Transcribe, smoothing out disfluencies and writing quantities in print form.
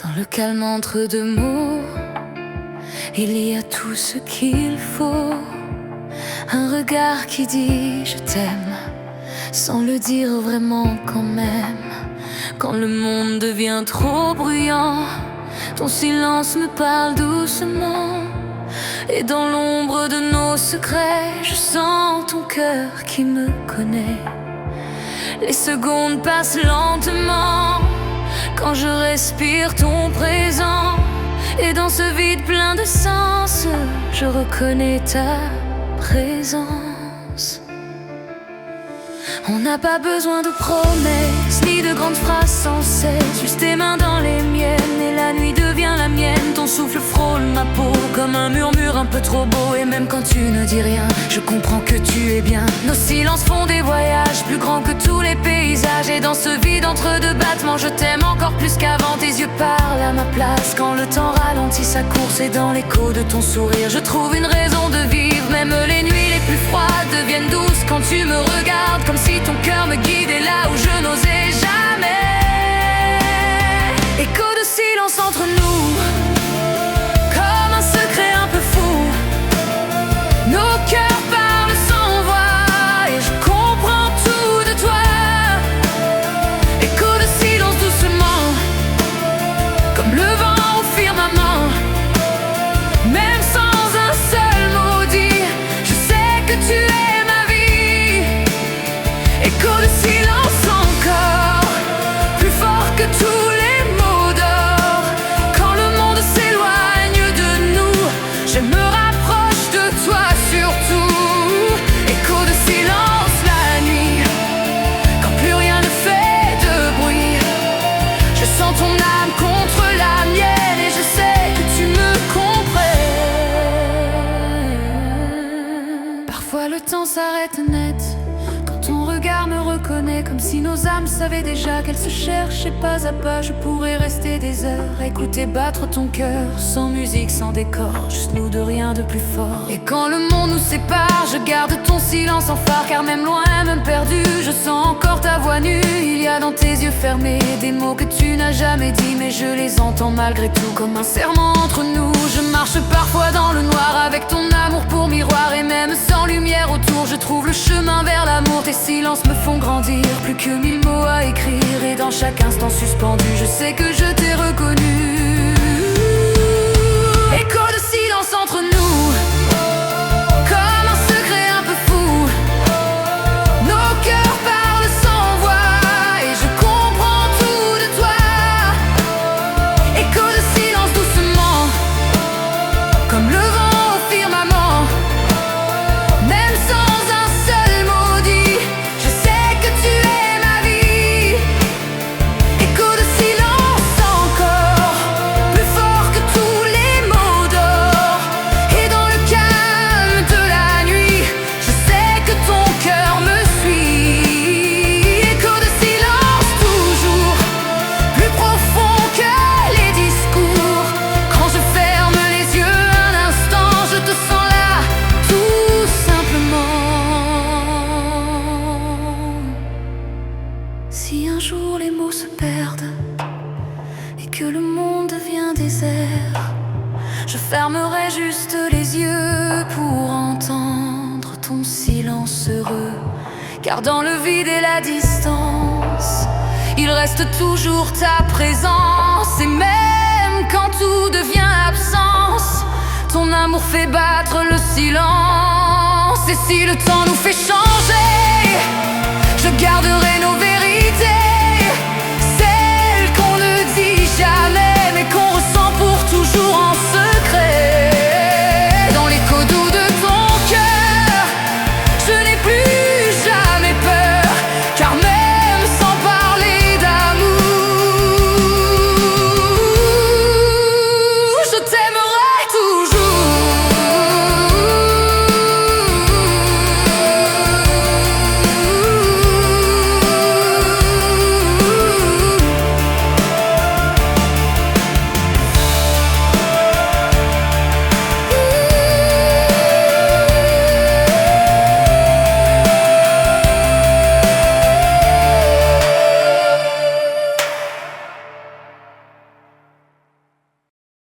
Dans le calme entre deux mots, il y a tout ce qu'il faut. Un regard qui dit je t'aime, sans le dire vraiment quand même. Quand le monde devient trop bruyant, ton silence me parle doucement. Et dans l'ombre de nos secrets, je sens ton cœur qui me connaît. Les secondes passent lentement quand je respire ton présent. Et dans ce vide plein de sens, je reconnais ta présence. On n'a pas besoin de promesses, ni de grandes phrases sans cesse. Juste tes mains dans les miennes, et la nuit devient la mienne. Ton souffle frôle ma peau comme un murmure un peu trop beau. Et même quand tu ne dis rien, je comprends que tu es bien. Nos silences font des voyages plus grands que tous les paysages. Et dans ce vide entre deux battements, je t'aime encore plus qu'avant. Tes yeux parlent à ma place quand le temps ralentit sa course. Et dans l'écho de ton sourire, je trouve une raison de vivre. Même les nuits les plus froides deviennent douces quand tu me regardes, comme si ton cœur me guidait là où je n'osais jamais. Écho de silence entre nous, comme un secret un peu fou. Nos cœurs parlent sans voix et je comprends tout de toi. Écho de silence doucement, comme le vent au firmament. Même sans un seul mot dit, je sais que tu es ma vie. Écho de silence encore, plus fort que tous les mots d'or. Quand le monde s'éloigne de nous, je me rapproche de toi surtout. Écho de silence la nuit, quand plus rien ne fait de bruit. Je sens ton âme contre la mienne et je sais que tu me comprends. Parfois le temps s'arrête net, ton regard me reconnaît, comme si nos âmes savaient déjà qu'elles se cherchent. Et pas à pas je pourrais rester des heures à écouter battre ton cœur, sans musique, sans décor, juste nous deux, rien de plus fort. Et quand le monde nous sépare, je garde ton silence en phare. Car même loin, même perdu, je sens encore ta voix nue. Il y a dans tes yeux fermés des mots que tu n'as jamais dit, mais je les entends malgré tout, comme un serment entre nous. Je marche parfois dans le noir avec ton amour pour miroir. Et même sans lumière autour, je trouve le chemin vers l'amour. Tes silences me font grandir, plus que 1000 mots à écrire. Et dans chaque instant suspendu, je sais que je t'ai reconnu. Écho de silence entre nous, comme un secret un peu fou. Nos cœurs parlent sans voix et je comprends tout de toi. Écho de silence doucement, comme le vent au firmament. Même sans un seul mot dit, je sais que tu es ma vie. Écho de silence encore, plus fort que tous les mots d'or. Et dans le calme de la nuit, je sais que ton cœur me suit. Écho de silence toujours, plus profond que les discours. Quand je ferme les yeux un instant, je te sens là, tout simplement. Si un jour les mots se perdent et que le monde devient désert, je fermerai juste les yeux pour entendre ton silence heureux. Car dans le vide et la distance, il reste toujours ta présence. Et même quand tout devient absence, ton amour fait battre le silence. Et si le temps nous fait changer, je garderai nos